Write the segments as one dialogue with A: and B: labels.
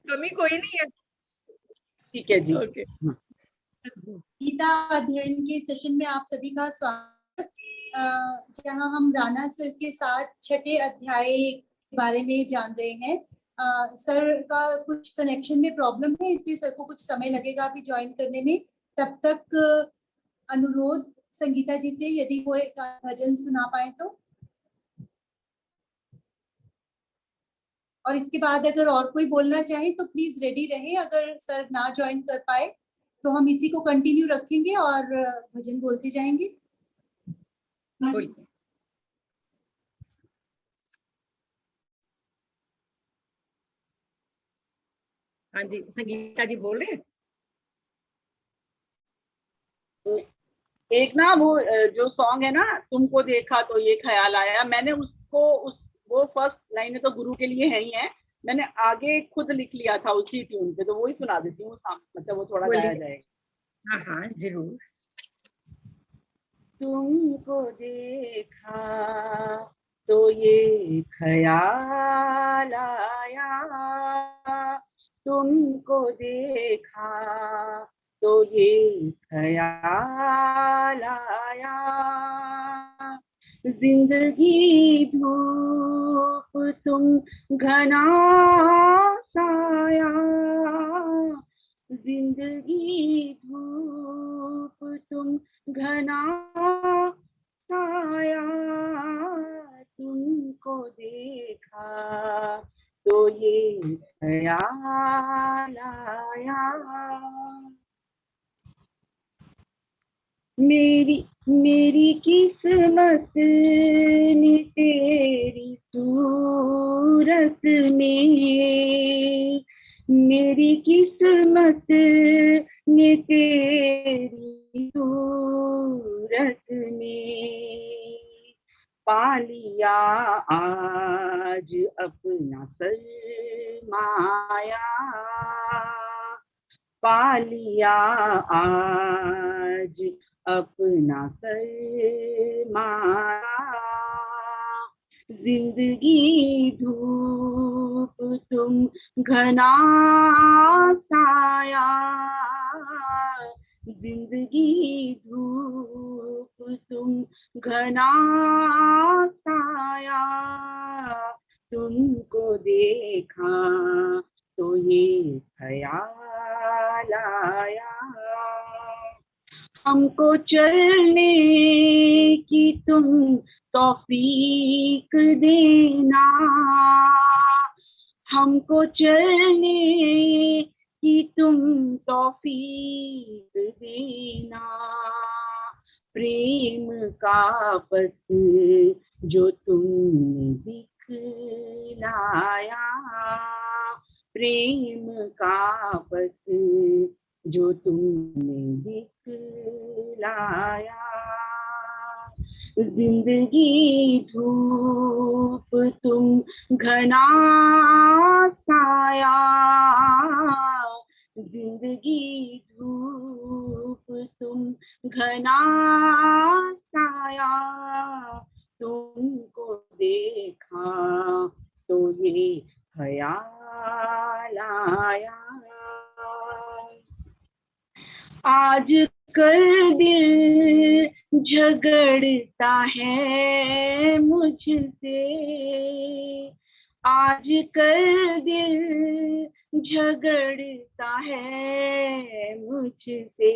A: कमी कोई नहीं है।
B: ठीक है जी।
A: ओके।
C: गीता अध्ययन के सेशन में आप सभी का स्वागत, जहां हम राणा सर के साथ छठे अध्याय के बारे में जान रहे हैं। सर का कुछ कनेक्शन में प्रॉब्लम है, इसलिए सर को कुछ समय लगेगा अभी ज्वाइन करने में। तब तक अनुरोध संगीता जी से, यदि वो एक भजन सुना पाए तो, और इसके बाद अगर और कोई बोलना चाहे तो प्लीज रेडी रहे। अगर सर ना ज्वाइन कर पाए तो हम इसी को कंटिन्यू रखेंगे और भजन बोलते जाएंगे।
A: हाँ जी, संगीता जी बोल रहे हैं।
B: तो एक ना वो जो सॉन्ग है ना, तुमको देखा तो ये ख्याल आया, मैंने उसको वो फर्स्ट लाइन तो गुरु के लिए है ही है, मैंने आगे खुद लिख लिया था उसी ट्यून पे, तो वही सुना देती हूँ, मतलब वो थोड़ा गाया जाएगा।
A: हाँ हाँ जरूर।
B: तुमको देखा तो ये ख्याल आया, तुमको देखा तो ये ख्याल आया, जिंदगी धूप तुम घना साया, जिंदगी धूप तुम घना साया, तुमको देखा तो ये ख्याल आया, मेरी किस्मत ने तेरी सूरत में, मेरी किस्मत ने तेरी सूरत में पा लिया आज अपना सरमाया, पा लिया आज अपना सरमाया, जिंदगी धूप तुम घना साया, जिंदगी धूप तुम घना साया, तुमको देखा तो ये ख्याल आया, हमको चलने की तुम तौफीक देना, हमको चलने की तुम तौफीक देना, प्रेम का पथ जो तुमने दिखलाया, प्रेम का पथ जो तुमने दिखलाया, जिंदगी धूप तुम घना साया, जिंदगी धूप तुम घना साया, तुमको देखा तो ये ख्याल आया, आज कल दिल झगड़ता है मुझसे, आज कल दिल झगड़ता है मुझसे,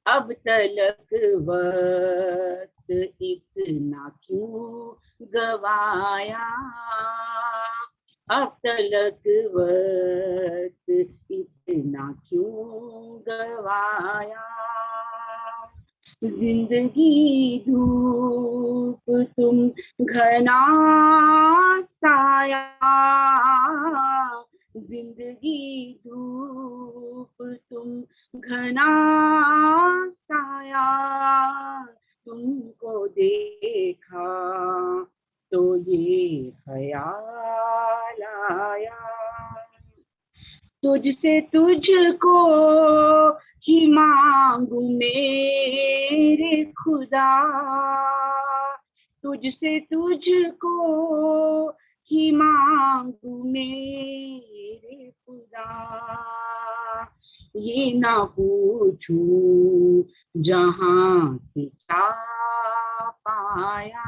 B: अब तलक वक्त इतना क्यों गवाया, अब तलक वक्त इतना क्यों गवाया, जिंदगी धूप तुम घना साया, जिंदगी धूप तुम घना साया, तुमको देखा तो ये ख्याल आया, तुझसे तुझको ही मांगू मेरे खुदा, तुझसे तुझको ही मांगू मेरे ये ना पूछूं जहां से क्या पाया,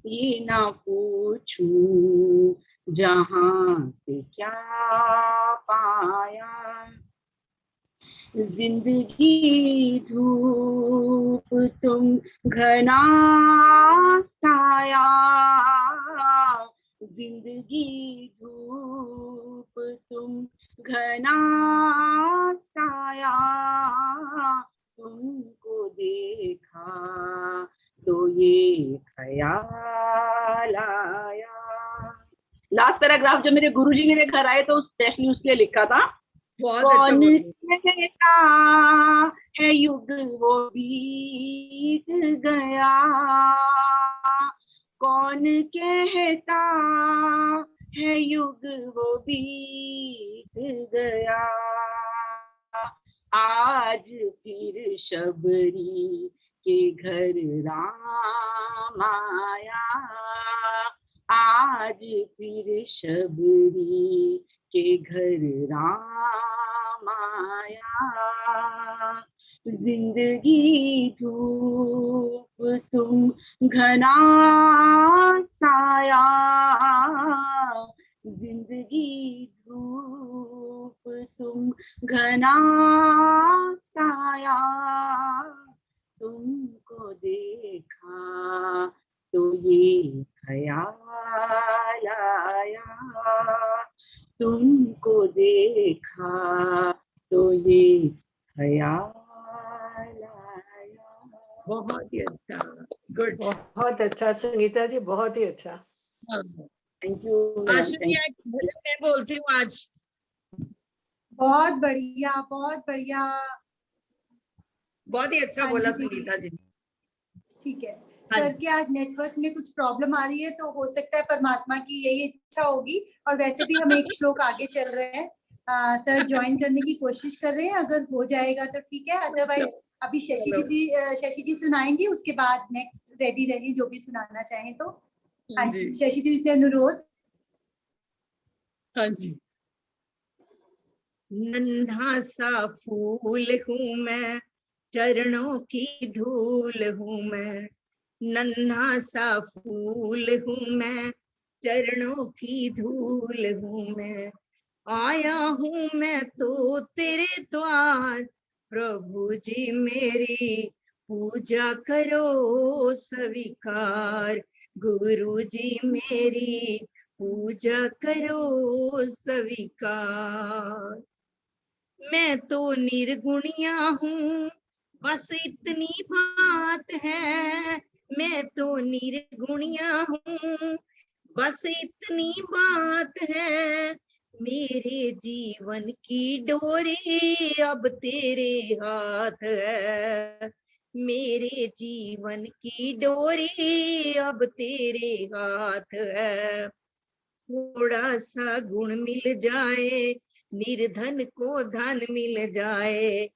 B: ये ना पूछूं जहां से क्या पाया। जिंदगी धूप तुम घना साया, जिंदगी धूप तुम घना साया, तुमको देखा तो ये ख्याल आया। लास्ट पैराग्राफ जो मेरे गुरुजी मेरे घर आए तो स्पेशली उसके लिए लिखा था।
A: बहुत अच्छा
B: कौन
A: बोली।
B: कहता है युग वो बीत गया, कौन कहता है युग वो बीत गया, आज फिर शबरी के घर राम आया, आज फिर शबरी के घर राम आया। जिंदगी धूप तुम घना साया, जिंदगी धूप तुम घना साया, तुमको देखा तो ये ख्याल आया, तुमको देखा तो ये ख्याल आया।
A: बहुत ही अच्छा, गुड।
D: बहुत अच्छा संगीता जी, बहुत ही अच्छा।
B: Thank you.
A: आशु जी, एक भजन मैं बोलती हूँ आज।
C: बहुत बढ़िया, बहुत बढ़िया।
A: बहुत ही अच्छा
C: हाँ
A: बोला
C: जी,
A: संगीता जी।
C: ठीक है
A: हाँ
C: सर, के आज नेटवर्क में कुछ प्रॉब्लम आ रही है, तो हो सकता है परमात्मा की यही इच्छा होगी। और वैसे भी हम एक श्लोक आगे चल रहे हैं। सर ज्वाइन करने की कोशिश कर रहे हैं, अगर हो जाएगा तो ठीक है, अदरवाइज अभी शशि जी सुनाएंगे, उसके बाद नेक्स्ट रेडी रहे जो भी सुनाना चाहें तो। हाँ जी, शशि जी से अनुरोध।
A: हाँ जी। नन्हा सा फूल हूँ मैं, चरणों की धूल हूँ मैं, नन्हा सा फूल हूँ मैं, चरणों की धूल हूँ मैं, आया हूँ मैं तो तेरे द्वार, प्रभु जी मेरी पूजा करो स्वीकार, गुरु जी मेरी पूजा करो स्वीकार। मैं तो निर्गुणिया हूँ, बस इतनी बात है, मैं तो निर्गुणिया हूँ, बस इतनी बात है, मेरे जीवन की डोरी अब तेरे हाथ है, मेरे जीवन की डोरी अब तेरे हाथ है। थोड़ा सा गुण मिल जाए, निर्धन को धन मिल जाए,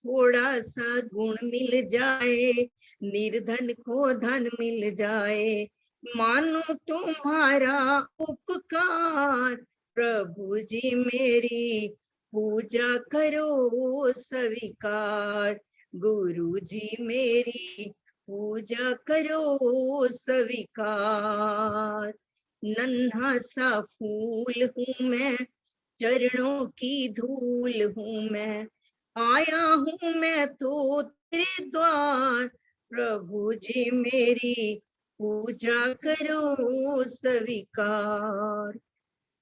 A: थोड़ा सा गुण मिल जाए, निर्धन को धन मिल जाए, मानो तुम्हारा उपकार, प्रभु जी मेरी पूजा करो स्वीकार, गुरु जी मेरी पूजा करो स्वीकार। नन्हा सा फूल हूँ मैं, चरणों की धूल हूँ मैं, आया हूँ मैं तो तेरे द्वार, प्रभु जी मेरी पूजा करो स्वीकार।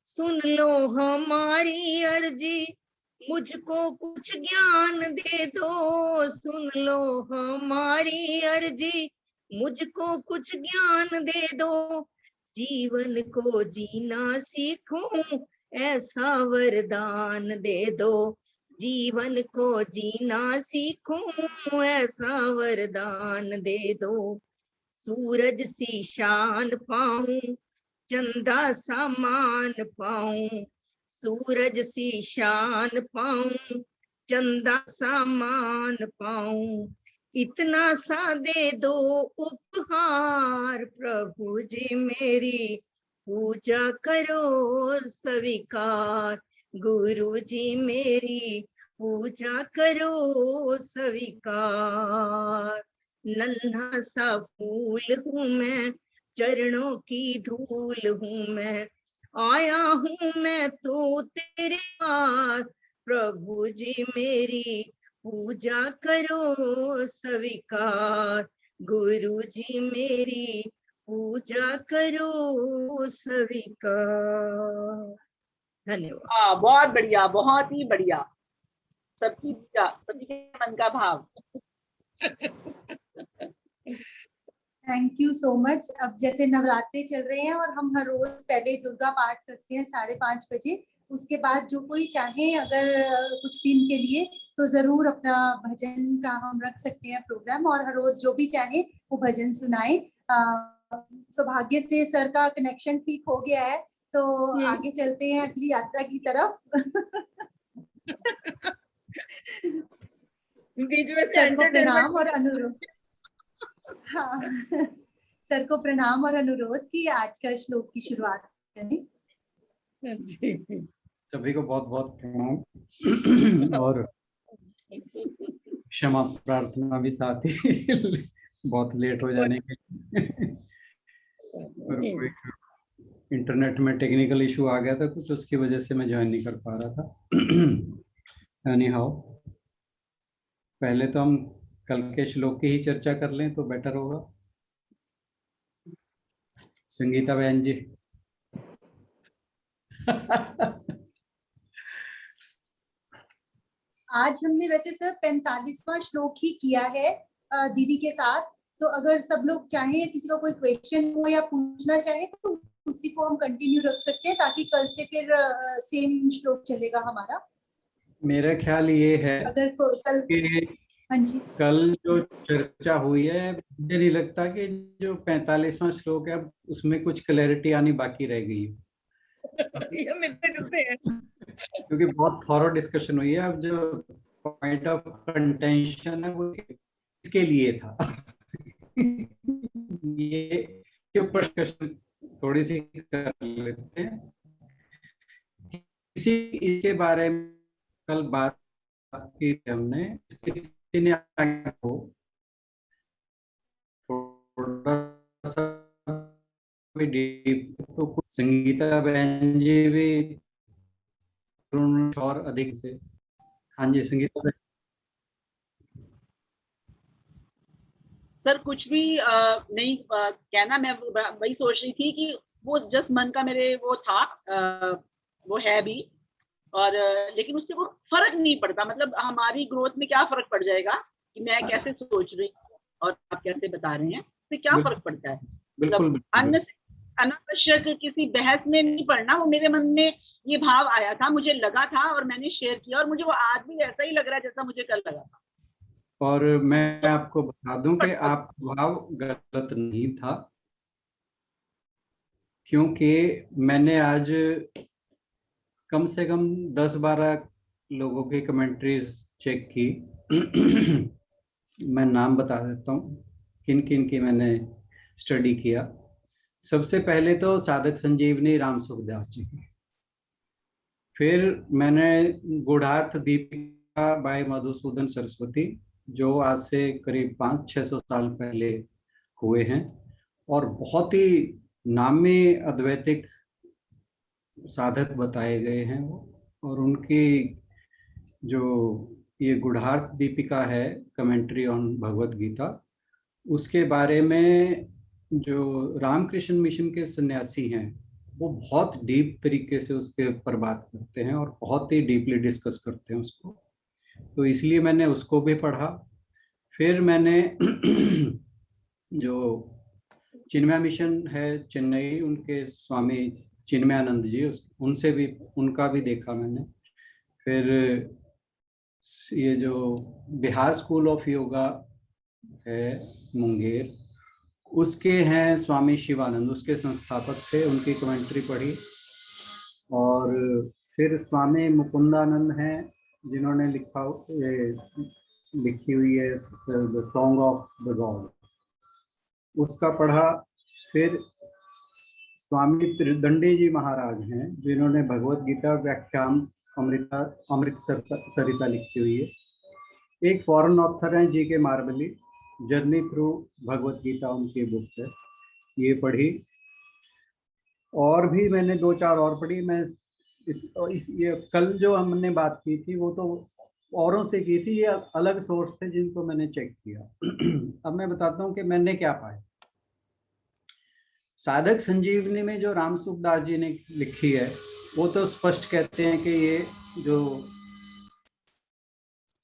A: सुन लो हमारी अर्जी, मुझको कुछ ज्ञान दे दो, सुन लो हमारी अर्जी, मुझको कुछ ज्ञान दे दो, जीवन को जीना सीखूं ऐसा वरदान दे दो, जीवन को जीना सीखूं ऐसा वरदान दे दो, सूरज सी शान पाऊं, चंदा सा मान पाऊं, सूरज सी शान पाऊं, चंदा सा मान पाऊं, इतना सा दे दो उपहार, प्रभु जी मेरी पूजा करो स्वीकार, गुरु जी मेरी पूजा करो स्वीकार। नन्हा सा फूल हूँ मैं, चरणों की धूल हूँ मैं, आया हूँ मैं तो तेरे पार। प्रभु जी मेरी पूजा करो स्वीकार। गुरु जी मेरी पूजा करो स्वीकार। धन्यवाद।
B: हाँ, बहुत बढ़िया, बहुत ही बढ़िया। सबकी पूजा, सबके मन का भाव।
C: Thank you so much. अब जैसे नवरात्रे चल रहे हैं और हम हर रोज पहले दुर्गा पाठ करते हैं 5:30 बजे, उसके बाद जो कोई चाहे अगर कुछ दिन के लिए तो जरूर अपना भजन का हम रख सकते हैं प्रोग्राम, और हर रोज जो भी चाहे वो भजन सुनाए। सौभाग्य से सर का कनेक्शन ठीक हो गया है, तो आगे चलते हैं अगली यात्रा की तरफ।
A: बीच में
C: सर को प्रणाम और अनुरोध। हाँ, सर को प्रणाम और अनुरोध कि आज का श्लोक की शुरुआत करें।
E: सभी को बहुत बहुत प्रणाम और क्षमा प्रार्थना भी साथ ही बहुत लेट हो जाने के पर कोई इंटरनेट में टेक्निकल इशू आ गया था कुछ, उसकी वजह से मैं ज्वाइन नहीं कर पा रहा था। एनी हाउ, पहले तो हम कल के श्लोक की ही चर्चा कर लें तो बेटर होगा। संगीता बहन जी।
C: आज हमने वैसे सर 45वां श्लोक ही किया है दीदी के साथ, तो अगर सब लोग चाहें, किसी का कोई क्वेश्चन हो या पूछना चाहे तो उसी को हम कंटिन्यू रख सकते हैं, ताकि कल से फिर सेम श्लोक चलेगा हमारा।
E: मेरा ख्याल ये है
C: अगर कल
E: कि
C: हाँ जी,
E: कल जो चर्चा हुई है, मुझे नहीं लगता कि जो 45वां श्लोक है उसमें कुछ क्लैरिटी आनी बाकी रह गई है।
A: ये मिलते जुलते हैं
E: क्योंकि बहुत थॉरो डिस्कशन हुई है। अब जो पॉइंट ऑफ कंटेंशन है वो इसके लिए था। ये के ऊपर डिस्कशन थोड़ी सी कर लेते हैं। किसी इसके बारे में कल बात की थी हमने, किसी ने आगे को थोड़ा सा भी डीप, तो कुछ संगीता बहन जी भी और अधिक से। हाँ जी संगीता बहन।
B: सर कुछ भी नहीं कहना, मैं वही सोच रही थी कि वो जस्ट मन का मेरे वो था, वो है भी, और लेकिन उससे वो फर्क नहीं पड़ता। मतलब हमारी ग्रोथ में क्या फर्क पड़ जाएगा कि मैं कैसे सोच रही हूँ और आप कैसे बता रहे हैं, उससे क्या फर्क पड़ता है।
E: बिल्कुल
B: अनावश्यक किसी बहस में नहीं पड़ना। वो मेरे मन में ये भाव आया था, मुझे लगा था और मैंने शेयर किया, और मुझे वो आज भी ऐसा ही लग रहा है जैसा मुझे कल लगा था।
E: और मैं आपको बता दूं कि आपका भाव गलत नहीं था, क्योंकि मैंने आज कम से कम 10-12 लोगों की कमेंट्रीज चेक की। मैं नाम बता देता हूँ किन किन की मैंने स्टडी किया। सबसे पहले तो साधक संजीवनी राम सुखदास जी की, फिर मैंने गुढ़ार्थ दीपिका बाय मधुसूदन सरस्वती, जो आज से करीब 500-600 साल पहले हुए हैं और बहुत ही नामी अद्वैतिक साधक बताए गए हैं वो। और उनकी जो ये गुढ़ार्थ दीपिका है, कमेंट्री ऑन भगवत गीता, उसके बारे में जो रामकृष्ण मिशन के सन्यासी हैं वो बहुत डीप तरीके से उसके ऊपर बात करते हैं और बहुत ही डीपली डिस्कस करते हैं उसको, तो इसलिए मैंने उसको भी पढ़ा। फिर मैंने जो चिन्मय मिशन है चेन्नई, उनके स्वामी चिन्मयानंद जी, उनसे भी उनका भी देखा मैंने। फिर ये जो बिहार स्कूल ऑफ योगा है मुंगेर, उसके हैं स्वामी शिवानंद, उसके संस्थापक थे, उनकी कमेंट्री पढ़ी। और फिर स्वामी मुकुंदानंद हैं जिन्होंने लिखी हुई है the song of the God, उसका पढ़ा। फिर स्वामी त्रिदंडी जी महाराज हैं जिन्होंने भगवत गीता व्याख्यान अमृतसर सरिता लिखी हुई है। एक फॉरेन ऑथर हैं जी के मार्बली, जर्नी थ्रू भगवत गीता उनकी बुक है, ये पढ़ी। और भी मैंने 2-4 और पढ़ी। मैं ये कल जो हमने बात की थी वो तो औरों से की थी, ये अलग सोर्स थे जिनको मैंने चेक किया। अब मैं बताता हूँ कि मैंने क्या पाया। साधक संजीवनी में जो राम सुखदास जी ने लिखी है वो तो स्पष्ट कहते हैं कि ये जो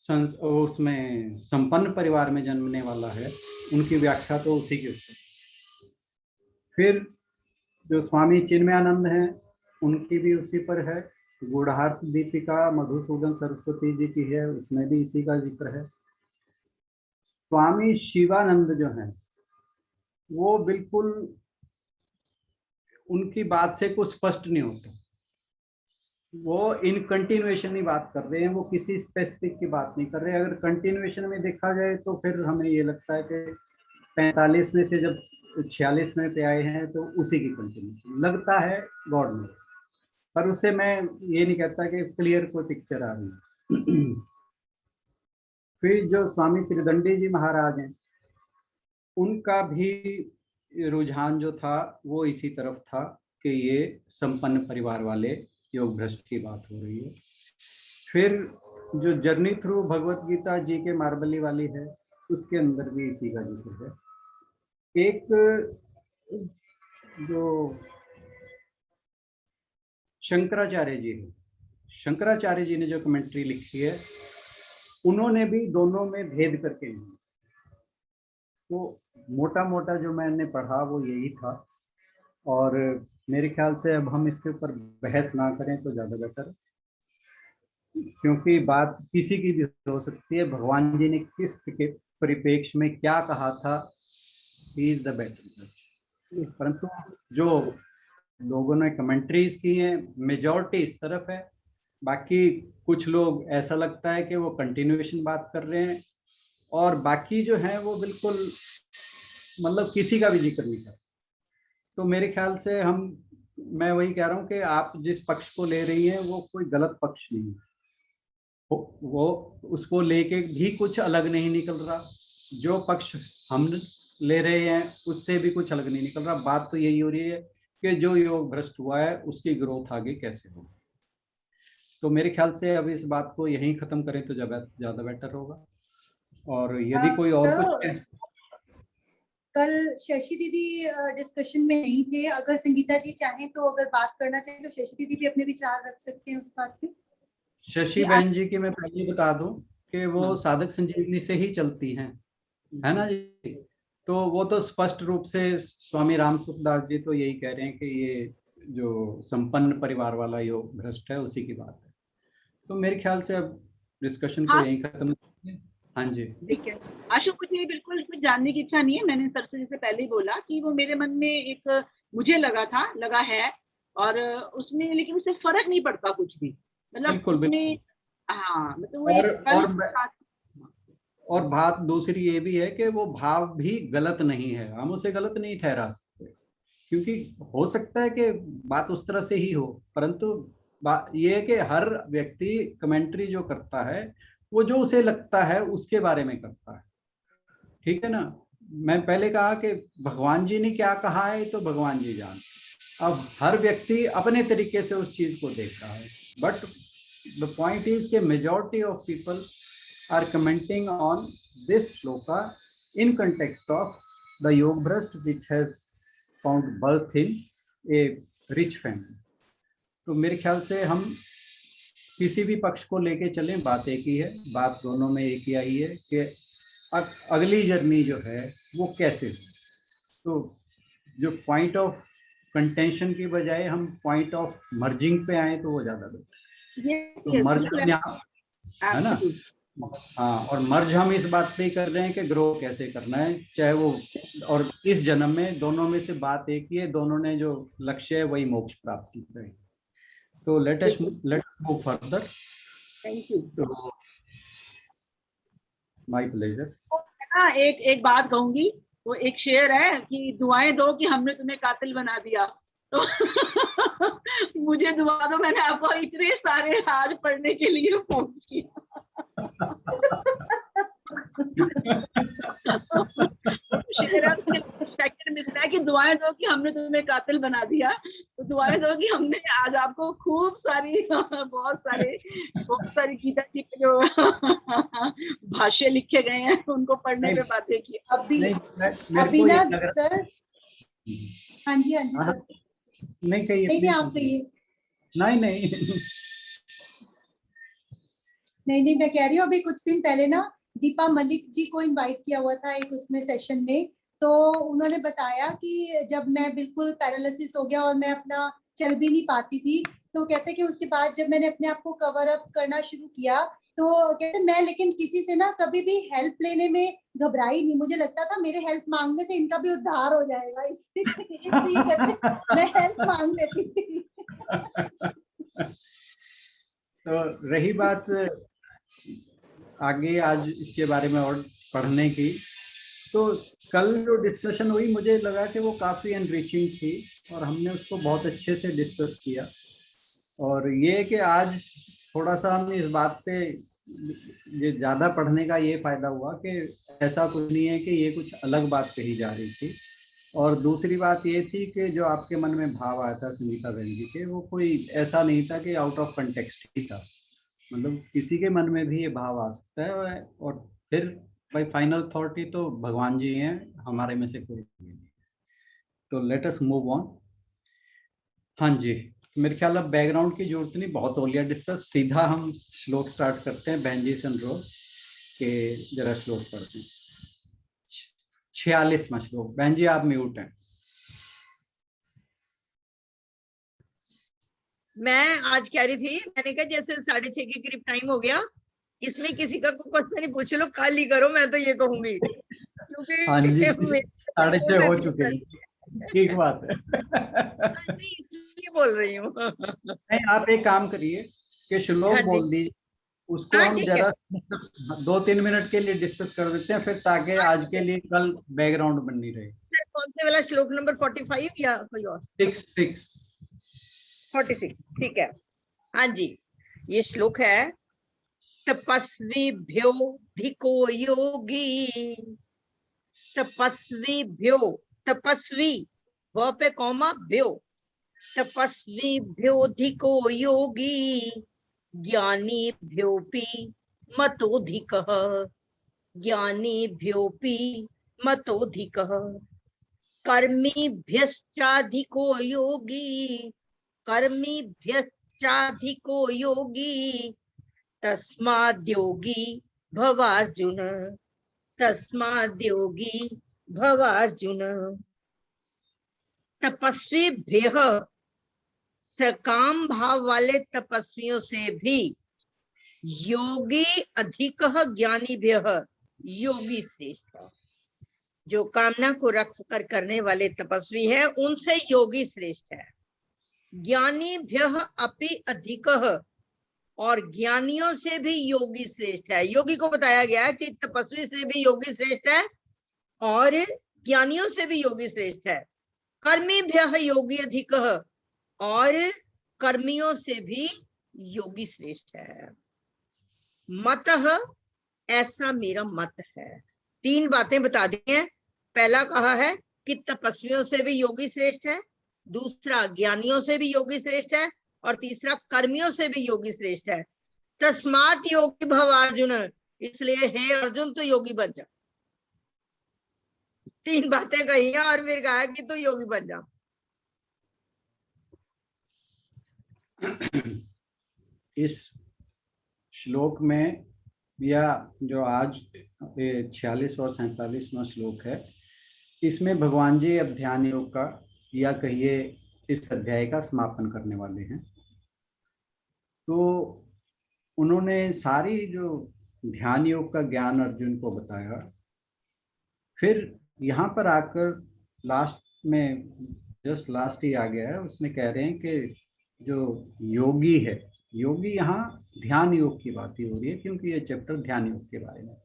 E: उसमें संपन्न परिवार में जन्मने वाला है, उनकी व्याख्या तो उसी के ऊपर। फिर जो स्वामी चिन्मयानंद हैं उनकी भी उसी पर है। गूढ़ार्थ दीपिका मधुसूदन सरस्वती जी की है, उसमें भी इसी का जिक्र है। स्वामी शिवानंद जो हैं वो बिल्कुल उनकी बात से कुछ स्पष्ट नहीं होता, वो इन कंटिन्यूएशन ही बात कर रहे हैं, वो किसी स्पेसिफिक की बात नहीं कर रहे। अगर कंटिन्यूएशन में देखा जाए तो फिर हमें ये लगता है कि 45 में से जब 46 में पे आए हैं तो उसी की कंटिन्यूएशन लगता है, गॉड में। पर उससे मैं ये नहीं कहता कि क्लियर कोई पिक्चर आ रही है। फिर जो स्वामी त्रिदंडी जी महाराज हैं उनका भी रुझान जो था वो इसी तरफ था कि ये संपन्न परिवार वाले योग भ्रष्ट की बात हो रही है। फिर जो जर्नी थ्रू भगवत गीता जी के मार्बली वाली है उसके अंदर भी इसी का जिक्र है। एक जो शंकराचार्य जी है, शंकराचार्य जी ने जो कमेंट्री लिखी है उन्होंने भी दोनों में भेद करके, तो मोटा मोटा जो मैंने पढ़ा वो यही था। और मेरे ख्याल से अब हम इसके ऊपर बहस ना करें तो ज़्यादा बेटर, क्योंकि बात किसी की भी हो सकती है। भगवान जी ने किस परिप्रेक्ष्य में क्या कहा था, ही इज द बेटर। परंतु जो लोगों ने कमेंट्रीज की हैं मेजॉरिटी इस तरफ है, बाकी कुछ लोग ऐसा लगता है कि वो कंटिन्यूएशन बात कर रहे हैं, और बाकी जो है वो बिल्कुल मतलब किसी का भी जिक्र नहीं कर। तो मेरे ख्याल से मैं वही कह रहा हूँ कि आप जिस पक्ष को ले रही हैं वो कोई गलत पक्ष नहीं है, वो उसको लेके भी कुछ अलग नहीं निकल रहा। जो पक्ष हम ले रहे हैं उससे भी कुछ अलग नहीं निकल रहा। बात तो यही हो रही है कि जो योग भ्रष्ट हुआ है उसकी ग्रोथ आगे कैसे होगी। तो मेरे ख्याल से अब इस बात को यहीं खत्म करें तो ज्यादा बेटर होगा। और यदि कोई और कुछ है।
C: कल शशि दीदी डिस्कशन में नहीं थे, अगर संगीता जी चाहें तो अगर बात करना चाहें तो शशि दीदी भी अपने विचार रख सकते हैं उस बात पे।
E: शशि बहन जी की मैं पहले बता दूं कि वो साधक संजीवनी से ही चलती हैं, है ना जी। तो वो तो स्पष्ट रूप से स्वामी राम सुखदास जी तो यही कह रहे हैं कि ये जो संपन्न परिवार वाला योग भ्रष्ट है उसी की बात है। तो मेरे ख्याल से अब डिस्कशन को यहीं खत्म करते हैं। हाँ जी
C: ठीक है।
B: आशु, मुझे बिल्कुल कुछ जानने की इच्छा नहीं है। मैंने सरस्वती से पहले ही बोला कि वो मेरे मन में एक मुझे लगा है, और उसमें लेकिन उससे फर्क नहीं पड़ता कुछ भी, मतलब उसमें हाँ मतलब
E: और बात दूसरी ये भी है कि वो भाव भी गलत नहीं है, हम उसे गलत नहीं ठहरा सकते, क्योंकि हो सकता है कि बात उस तरह से ही हो, परंतु ये है कि हर व्यक्ति कमेंट्री जो करता है वो जो उसे लगता है उसके बारे में करता है, ठीक है ना। मैं पहले कहा कि भगवान जी ने क्या कहा है तो भगवान जी जान, अब हर व्यक्ति अपने तरीके से उस चीज को देख रहा है। बट द पॉइंट इज के majority of people are commenting on this shloka in context of the yog bhrashta which has found birth in a rich family। तो मेरे ख्याल से हम किसी भी पक्ष को लेके चलें, बात एक ही है, बात दोनों में एक ही आई है कि अगली जर्नी जो है वो कैसे हो। तो जो पॉइंट ऑफ कंटेंशन की बजाय हम पॉइंट ऑफ मर्जिंग पे आए तो वो ज्यादा बेहतर। तो मर्ज यहाँ है ना, हाँ, और मर्ज हम इस बात पे कर रहे हैं कि ग्रो कैसे करना है, चाहे वो, और इस जन्म में दोनों में से बात एक ही है, दोनों ने जो लक्ष्य है वही मोक्ष प्राप्ति है। तो let's move further.
B: Thank you.
E: तो माय प्लेजर।
B: हाँ, एक बात कहूंगी, वो एक शेर है कि दुआएं दो कि हमने तुम्हें कातिल बना दिया। तो मुझे दुआ दो, मैंने आपको इतने सारे आज पढ़ने के लिए फोन किया। सेकंड मिलता है कि दुआएं दो कि हमने तुम्हें कातिल बना दिया, तो दुआएं दो कि हमने आज आपको खूब सारी बहुत सारी गीता जी के जो भाष्य लिखे गए हैं उनको पढ़ने पे बातें की।
C: अभी ना सर, हाँ जी सर,
E: नहीं कहिए,
C: नहीं आप कहिए। नहीं मैं कह रही हूँ, अभी कुछ दिन पहले ना दीपा मलिक जी को इनवाइट किया हुआ था एक उसमें सेशन में, तो उन्होंने बताया कि जब मैं बिल्कुल पैरालिसिस हो गया और मैं अपना चल भी नहीं पाती थी, तो कहते कि उसके बाद जब मैंने अपने आप को कवर अप करना शुरू किया, तो कहते मैं लेकिन किसी से ना कभी भी हेल्प लेने में घबराई नहीं। मुझे लगता था मेरे हेल्प मांगने से इनका भी उद्धार हो जाएगा, इसलिए कहते मैं हेल्प मांग लेती थी।
E: तो रही बात आगे आज इसके बारे में और पढ़ने की, तो कल जो डिस्कशन हुई मुझे लगा कि वो काफ़ी एनरिचिंग थी और हमने उसको बहुत अच्छे से डिस्कस किया। और ये कि आज थोड़ा सा हम इस बात पे ये ज़्यादा पढ़ने का ये फ़ायदा हुआ कि ऐसा कुछ नहीं है कि ये कुछ अलग बात कही जा रही थी। और दूसरी बात ये थी कि जो आपके मन में भाव आया था संगीता बहन जी के, वो कोई ऐसा नहीं था कि आउट ऑफ कंटेक्स्ट ही था, मतलब किसी के मन में भी ये भाव आ सकता है। और फिर भाई फाइनल थॉट ही तो भगवान जी हैं, हमारे में से कोई नहीं। तो लेट अस मूव ऑन। हाँ जी, मेरे ख्याल अब बैकग्राउंड की जरूरत नहीं, बहुत हो लिया डिस्कस, सीधा हम श्लोक स्टार्ट करते हैं। बहन जी से अनुरोध के जरा श्लोक पढ़ते हैं। 46वां श्लोक। बहन जी आप म्यूट हैं।
A: मैं आज कह रही थी, मैंने कहा जैसे 6:30 के करीब टाइम हो गया, इसमें किसी का कोई क्वेश्चन नहीं पूछ लो, कल ही करो, मैं तो ये कहूंगी, क्योंकि
E: हाँ जी 6:30 हो चुके हैं, ठीक बात है।
A: नहीं इसलिए बोल रही हूँ।
E: नहीं आप एक काम करिए कि श्लोक
A: हाँ जी।
E: बोल दीजिए, उसको
A: हाँ,
E: हम
A: ठीक
E: जरा 2-3 मिनट के लिए डिस्कस कर देते हैं फिर, ताकि आज के लिए कल बैकग्राउंड बननी रहे।
A: कौन से वाला श्लोक नंबर 45 या कोई और?
E: 6
A: 46, ठीक है। हाँ जी, ये श्लोक है, तपस्वीभ्यो धिको योगी, तपस्वीभ्यो, तपस्वी व पे कॉमा भ्यो, तपस्वीभ्यो धिको योगी ज्ञानीभ्योऽपि मतोऽधिकः, ज्ञानीभ्योऽपि मतोऽधिकः, कर्मीभ्यश्चाधिको योगी, कर्मीभ्यश्चाधिको योगी तस्माद्योगी भवार्जुन, तस्माद्योगी भवार्जुन। तपस्वीभ्यः, सकाम भाव वाले तपस्वियों से भी, योगी अधिकः ज्ञानीभ्यः, योगी श्रेष्ठ है। जो कामना को रख कर करने वाले तपस्वी है उनसे योगी श्रेष्ठ है। ज्ञानीभ्यः अपि अधिकः, और ज्ञानियों से भी योगी श्रेष्ठ है। योगी को बताया गया है कि तपस्वी से भी योगी श्रेष्ठ है और ज्ञानियों से भी योगी श्रेष्ठ है। कर्मीभ्यः योगी अधिकः, और कर्मियों से भी योगी श्रेष्ठ है। मतः, ऐसा मेरा मत है। 3 बातें बता दी हैं। पहला कहा है कि तपस्वियों से भी योगी श्रेष्ठ है, दूसरा ज्ञानियों से भी योगी श्रेष्ठ है, और तीसरा कर्मियों से भी योगी श्रेष्ठ है। तस्मात् योगी भव अर्जुन, इसलिए हे अर्जुन तो योगी बन जा। 3 बातें कही हैं और फिर कहा कि तू योगी बन जा।
E: इस श्लोक में, या जो आज 46 और 47वां श्लोक है, इसमें भगवान जी अब ध्यान योग का, या कहिए इस अध्याय का समापन करने वाले हैं। तो उन्होंने सारी जो ध्यान योग का ज्ञान अर्जुन को बताया, फिर यहाँ पर आकर लास्ट में, जस्ट लास्ट ही आ गया है, उसमें कह रहे हैं कि जो योगी है, योगी यहाँ ध्यान योग की बात ही हो रही है, क्योंकि ये चैप्टर ध्यान योग के बारे में।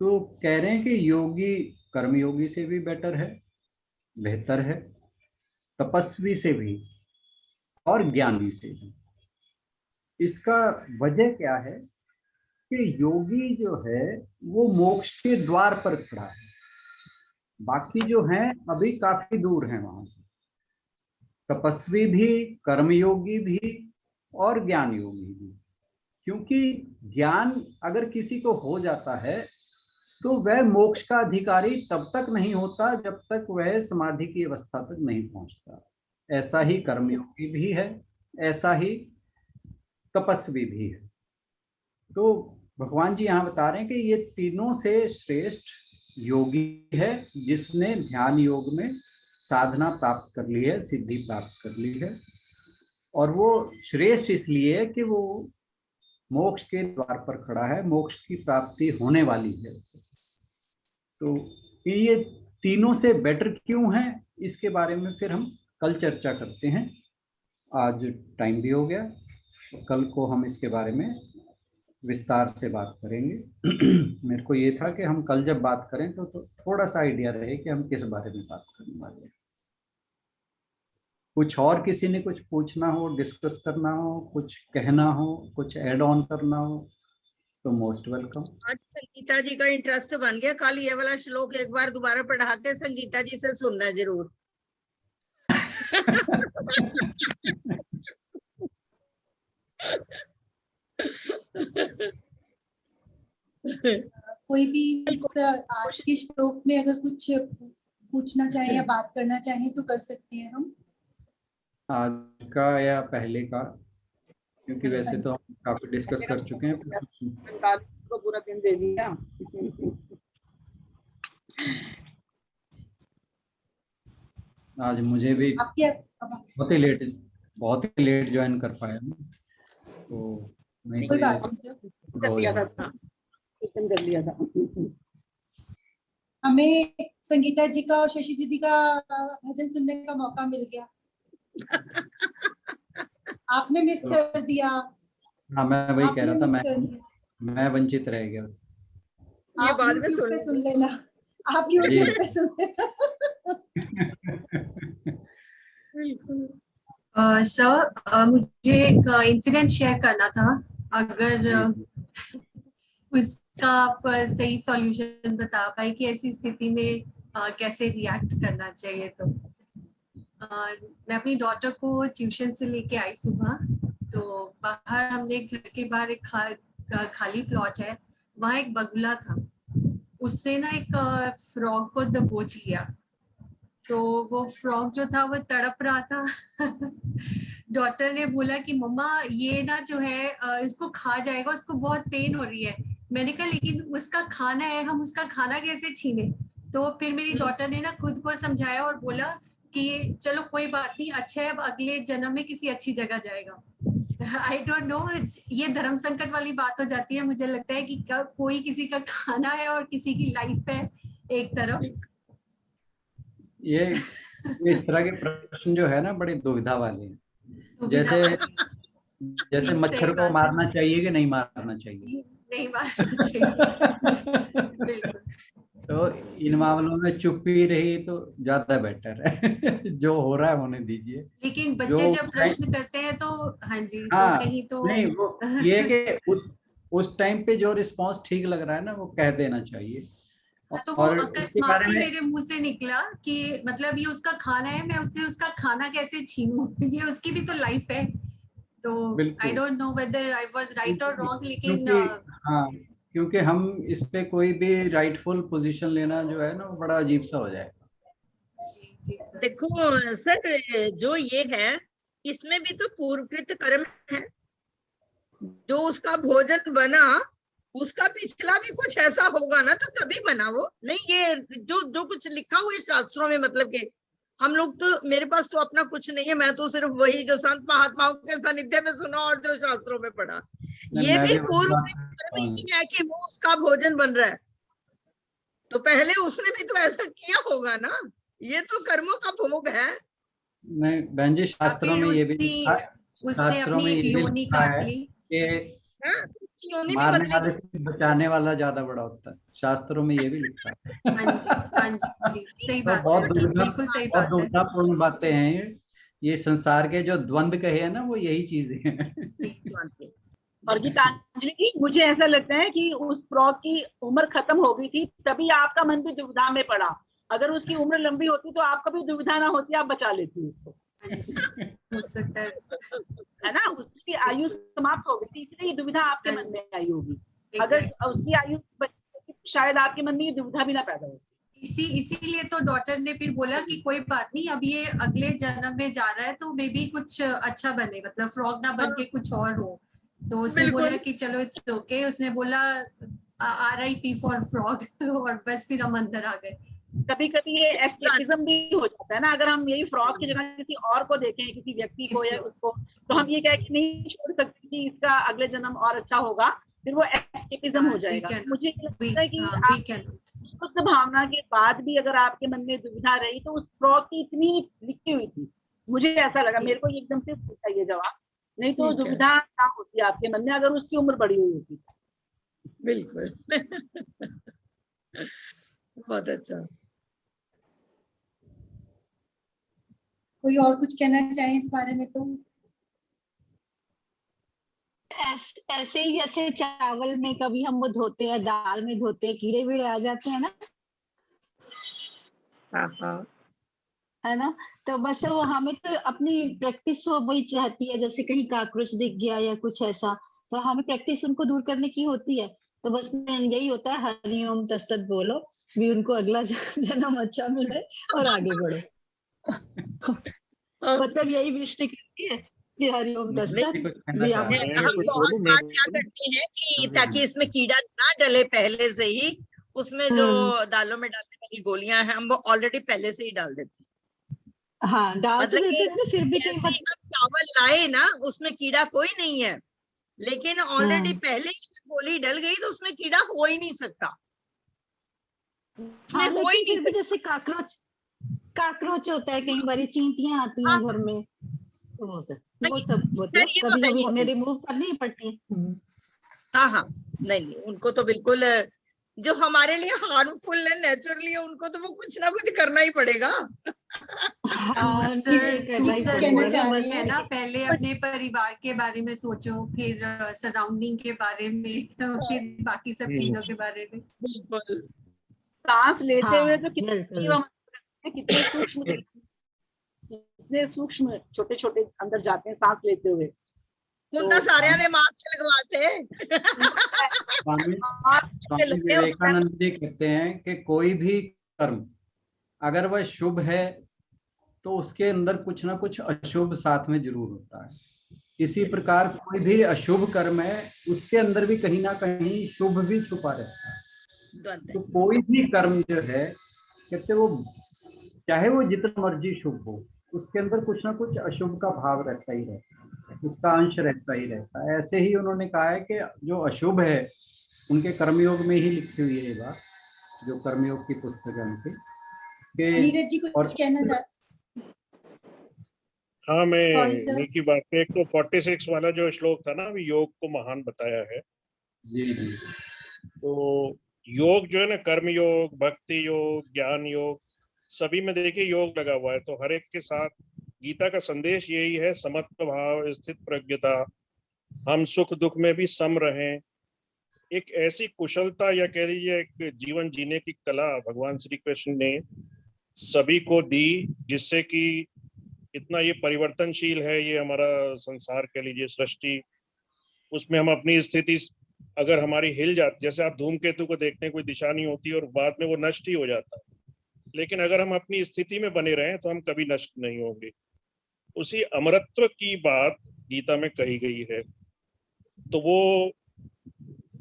E: तो कह रहे हैं कि योगी कर्मयोगी से भी बेटर है, बेहतर है, तपस्वी से भी, और ज्ञानी से भी। इसका वजह क्या है कि योगी जो है वो मोक्ष के द्वार पर खड़ा है, बाकी जो हैं अभी काफी दूर हैं वहां से। तपस्वी भी, कर्मयोगी भी और ज्ञान योगी भी। क्योंकि ज्ञान अगर किसी को हो जाता है तो वह मोक्ष का अधिकारी तब तक नहीं होता जब तक वह समाधि की अवस्था तक नहीं पहुंचता। ऐसा ही कर्मयोगी भी है, ऐसा ही तपस्वी भी है। तो भगवान जी यहाँ बता रहे हैं कि ये तीनों से श्रेष्ठ योगी है जिसने ध्यान योग में साधना प्राप्त कर ली है, सिद्धि प्राप्त कर ली है। और वो श्रेष्ठ इसलिए है कि वो मोक्ष के द्वार पर खड़ा है, मोक्ष की प्राप्ति होने वाली है उसे। तो ये तीनों से बेटर क्यों है, इसके बारे में फिर हम कल चर्चा करते हैं। आज टाइम भी हो गया, कल को हम इसके बारे में विस्तार से बात करेंगे। मेरे को ये था कि हम कल जब बात करें तो थोड़ा सा आइडिया रहे कि हम किस बारे में बात करने वाले हैं। कुछ और किसी ने कुछ पूछना हो, डिस्कस करना हो, कुछ कहना हो, कुछ ऐड ऑन करना हो तो मोस्ट वेलकम।
A: आज संगीता जी का इंटरेस्ट बन गया, कल ये वाला श्लोक एक बार दोबारा पढ़ा के संगीता जी से सुनना जरूर।
C: कोई भी इस आज के श्लोक में अगर कुछ पूछना चाहे या बात करना चाहे तो कर सकते हैं हम।
E: आज का या पहले का, क्योंकि वैसे तो हम काफी डिस्कस कर चुके हैं।
B: को पूरा दिन दे दिया।
E: आज मुझे भी बहुत ही लेट ज्वाइन कर पाया मैं, तो नहीं
C: कोई बात नहीं सर,
B: कर लिया था।
C: हमें संगीता जी का और शशि जी का भजन सुनने का मौका मिल गया। आपने मिस कर दिया।
E: हाँ, मैं वही कह रहा था, मैं वंचित रह गया उससे।
C: आप बाद में सुन लेना, आप YouTube पे सुन लेना।
F: सर मुझे एक इंसिडेंट शेयर करना था, अगर उसका आप सही सॉल्यूशन बता पाए कि ऐसी स्थिति में कैसे रिएक्ट करना चाहिए। तो मैं अपनी डॉटर को ट्यूशन से लेके आई सुबह, तो बाहर हमने घर के बाहर एक खाली प्लॉट है, वहाँ एक बगुला था। उसने ना एक फ्रॉग को दबोच लिया, तो वो फ्रॉग जो था वो तड़प रहा था। डॉक्टर ने बोला कि मम्मा ये ना जो है इसको खा जाएगा, उसको बहुत पेन हो रही है। मैंने कहा लेकिन उसका खाना है, हम उसका खाना कैसे छीने। तो फिर मेरी डॉटर ने ना खुद को समझाया और बोला कि चलो कोई बात नहीं, अच्छा है, अब अगले जन्म में किसी अच्छी जगह जाएगा। आई डोंट नो, ये धर्म संकट वाली बात हो जाती है। मुझे लगता है कि कोई किसी का खाना है और किसी की लाइफ है एक तरफ।
E: ये इस तरह के प्रश्न जो है ना बड़े दुविधा वाले हैं। जैसे मच्छर को मारना चाहिए कि नहीं मारना चाहिए?
F: नहीं मारना चाहिए। बिल्कुल।
E: तो इन मामलों में चुप्पी रही तो ज्यादा बेटर है। जो हो रहा है होने दीजिए।
F: लेकिन बच्चे जब प्रश्न करते हैं तो हाँ जी,
E: हाँ,
F: तो कहीं तो
E: नहीं, वो ये कि उस टाइम पे जो रिस्पांस ठीक लग रहा है ना वो कह देना चाहिए।
F: तो वो अकस्मात ही मेरे मुंह से निकला कि मतलब ये उसका खाना है, मैं उससे उसका खाना कैसे छीनूं। ये उसकी भी तो लाइफ है। तो I don't know whether I was right और रॉन्ग, लेकिन
E: हाँ, क्योंकि हम इस पे कोई भी राइटफुल पोजीशन लेना जो है ना वो बड़ा अजीब सा हो जाएगा।
A: देखो सर, जो ये है इसमें भी तो पूर्वकृत कर्म है। जो उसका भोजन बना उसका पिछला भी कुछ ऐसा होगा ना, तो तभी बना वो। नहीं, ये जो कुछ लिखा हुआ है शास्त्रों में, मतलब कि हम लोग तो, मेरे पास तो अपना कुछ नहीं है, मैं तो सिर्फ वही जो संत महात्माओं के सानिध्य में सुना और जो शास्त्रों में पढ़ा। ये भी पूर्व है कि वो उसका भोजन बन रहा है, तो पहले उसने भी तो ऐसा किया होगा ना। ये तो कर्मों का भोग है।
E: नहीं बहन जी, शास्त्रों में ये भी
F: उसने अपनी योनि काट ली।
E: मारने वाले से बचाने वाला ज्यादा बड़ा होता है, शास्त्रों में ये भी लिखा है।
F: हाँ जी, सही बात है,
E: बहुत
F: बिल्कुल सही बात है।
E: दुविधापूर्ण बातें हैं ये, ये संसार के जो द्वंद कहे हैं ना, वो यही चीजें हैं।
B: और गीतांजलि जी, मुझे ऐसा लगता है कि उस फ्रॉक की उम्र खत्म हो गई थी, तभी आपका मन भी दुविधा में पड़ा। अगर उसकी उम्र लंबी होती तो आपको भी दुविधा ना होती, आप बचा लेती उसको,
F: हो सकता
B: है ना। उसकी आयु समाप्त हो गई थी, इसलिए दुविधा आपके मन में आई होगी। अगर
F: Exactly.
B: उसकी आयु शायद आपके मन में ये दुविधा भी ना पैदा होती।
F: इसीलिए तो डॉटर ने फिर बोला कि कोई बात नहीं, अब ये अगले जन्म में जा रहा है तो मे बी कुछ अच्छा बने, मतलब फ्रॉग ना बन के कुछ और हो। तो उसने बोला कि चलो इट्स ओके, उसने बोला RIP फॉर फ्रॉग और बस फिर हम अंदर आ गए।
B: कभी कभी ये एस्केपिज्म भी हो जाता है ना, अगर हम यही फ्रॉग की जगह किसी और को देखें, किसी व्यक्ति को या उसको, तो हम ये कह के नहीं छोड़ सकते कि इसका अगले जन्म और अच्छा होगा, फिर वो एस्केपिज्म हो जाएगा। मुझे लगता है कि आप शुद्ध भावना के बाद भी अगर आपके मन में दुविधा रही, तो उस फ्रॉग की इतनी लिखी हुई थी, मुझे ऐसा लगा, मेरे को एकदम से पूछा ये जवाब, नहीं तो दुविधा क्या होती आपके मन में अगर उसकी उम्र बड़ी हुई होती।
A: बिल्कुल बहुत अच्छा।
C: कोई और कुछ कहना चाहे इस बारे में? तो
G: ऐसे ही जैसे चावल में कभी हम वो धोते हैं, दाल में धोते हैं, कीड़े वीड़े आ जाते हैं ना, है ना। तो बस वो हमें तो अपनी प्रैक्टिस वही चाहती है, जैसे कहीं काकरोच दिख गया या कुछ ऐसा, तो हमें प्रैक्टिस उनको दूर करने की होती है। तो बस यही होता है, हरि ओम तत्सत बोलो, भी उनको अगला जन्म अच्छा मिले और आगे बढ़ो। मतलब यही विश करती है कि हरि ओम तत्सत भी आप।
A: हम बहुत बात क्या करते हैं कि ताकि इसमें कीड़ा ना डले, पहले से ही उसमें जो दालों में डालने वाली गोलियां हैं, हम वो ऑलरेडी पहले से ही डाल देते हैं।
G: हाँ, डाल तो देते हैं, फिर भी कई बार
A: हम चावल लाए ना, उसमें कीड़ा कोई नहीं है, लेकिन ऑलरेडी पहले ही गोली डल गई तो उसमें कीड़ा हो ही नहीं सकता।
G: हाँ, लेकिन फिर भी जैसे काकरोच होता है, कई बार चींटियां आती हैं घर में, तो वो सब मतलब कभी कभी हमें रिमूव करनी पड़ती है।
A: हाँ, नहीं, उनको तो बिल्कुल, जो हमारे लिए हार्मफुल है नेचुरली, उनको तो वो कुछ ना कुछ करना ही पड़ेगा।
F: है ना, पहले अपने परिवार के बारे में सोचो, फिर सराउंडिंग के बारे में, फिर बाकी सब चीजों के बारे में।
A: बिल्कुल।
B: सांस लेते हुए तो कितने सूक्ष्म छोटे छोटे अंदर जाते हैं सांस लेते हुए।
A: तो सारे ने मास्क लगवाते।
E: स्वामी विवेकानंद जी कहते हैं कि कोई भी कर्म अगर वह शुभ है तो उसके अंदर कुछ ना कुछ अशुभ साथ में जरूर होता है। इसी प्रकार कोई भी अशुभ कर्म है, उसके अंदर भी कहीं ना कहीं शुभ भी छुपा रहता है। तो कोई भी कर्म जो है, कहते वो चाहे वो जितना मर्जी शुभ हो, उसके अंदर कुछ ना कुछ अशुभ का भाव रहता ही रहता है, उसका अंश रहता ही रहता है। ऐसे ही उन्होंने कहा है कि जो अशुभ है, उनके कर्मयोग में ही लिखी हुई है ये बात, जो कर्मयोग की पुस्तक है उनकी।
C: नीरज जी कुछ कहना चाहते?
H: हाँ, मैं की बात पे, एक तो 46 वाला जो श्लोक था ना, योग को महान बताया है।
E: जी जी।
H: तो योग जो है ना, कर्म योग, भक्ति योग, ज्ञान योग, सभी में देखिए योग लगा हुआ है। तो हर एक के साथ गीता का संदेश यही है, समत्व भाव, स्थित प्रज्ञता, हम सुख दुख में भी सम रहें। एक ऐसी कुशलता या कह लीजिए एक जीवन जीने की कला भगवान श्री कृष्ण ने सभी को दी, जिससे कि इतना ये परिवर्तनशील है ये हमारा संसार कह लीजिए, सृष्टि, उसमें हम अपनी स्थिति अगर हमारी हिल जाती, जैसे आप धूमकेतु को देखते हैं, कोई दिशा नहीं होती और बाद में वो नष्ट ही हो जाता है, लेकिन अगर हम अपनी स्थिति में बने रहें तो हम कभी नष्ट नहीं होंगे। उसी अमरत्व की बात गीता में कही गई है। तो वो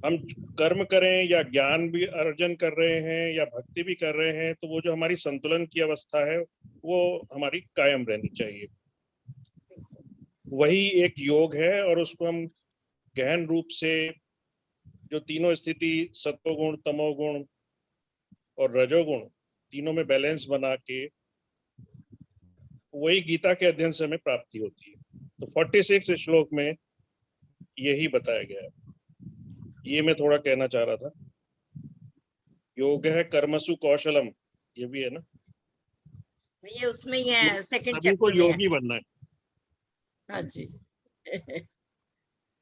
H: हम कर्म करें या ज्ञान भी अर्जन कर रहे हैं या भक्ति भी कर रहे हैं, तो वो जो हमारी संतुलन की अवस्था है वो हमारी कायम रहनी चाहिए। वही एक योग है, और उसको हम गहन रूप से जो तीनों स्थिति, सत्वगुण, तमोगुण और रजोगुण, तीनों में बैलेंस बना के वही गीता के अध्ययन से हमें प्राप्ति होती है। तो 46 श्लोक में यही बताया गया है। ये मैं थोड़ा कहना चाह रहा था। योग है कर्मसु कौशलम, ये भी है ना।
A: ये उसमें ही है, सेकंड
H: सभी को
A: चैप्टर में है।
H: योगी बनना है।
A: हाँ जी।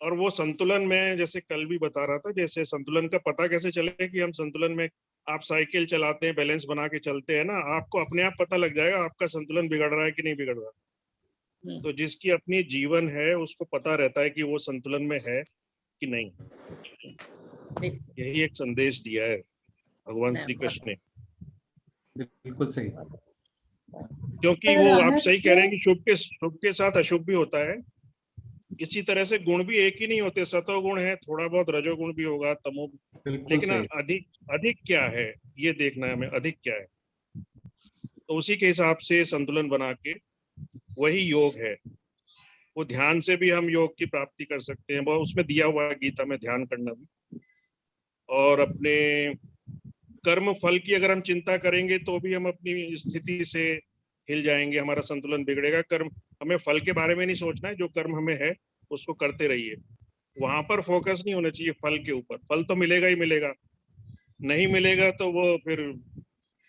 H: और वो संतुलन में, जैसे कल भी बता रहा था, जैसे संतुलन का पता कैसे चले कि हम संतुलन में, आप साइकिल चलाते हैं, बैलेंस बना के चलते हैं ना, आपको अपने आप पता लग जाएगा आपका संतुलन बिगड़ रहा है कि नहीं बिगड़ रहा। तो जिसकी अपनी जीवन है उसको पता रहता है कि वो संतुलन में है कि नहीं। यही एक संदेश दिया है भगवान श्री कृष्ण ने।
E: बिल्कुल सही।
H: क्योंकि वो आप सही कह रहे हैं कि शुभ के साथ अशुभ भी होता है। इसी तरह से गुण भी एक ही नहीं होते, सतोगुण है, थोड़ा बहुत रजोगुण भी होगा, तमो, लेकिन अधिक क्या है ये देखना है हमें, अधिक क्या है। तो उसी के हिसाब से संतुलन बना के, वही योग है। वो ध्यान से भी हम योग की प्राप्ति कर सकते हैं, वो उसमें दिया हुआ है गीता में, ध्यान करना भी। और अपने कर्म फल की अगर हम चिंता करेंगे तो भी हम अपनी स्थिति से हिल जाएंगे, हमारा संतुलन बिगड़ेगा। कर्म, हमें फल के बारे में नहीं सोचना है, जो कर्म हमें है उसको करते रहिए, वहां पर फोकस नहीं होना चाहिए फल के ऊपर। फल तो मिलेगा ही मिलेगा, नहीं मिलेगा तो वो फिर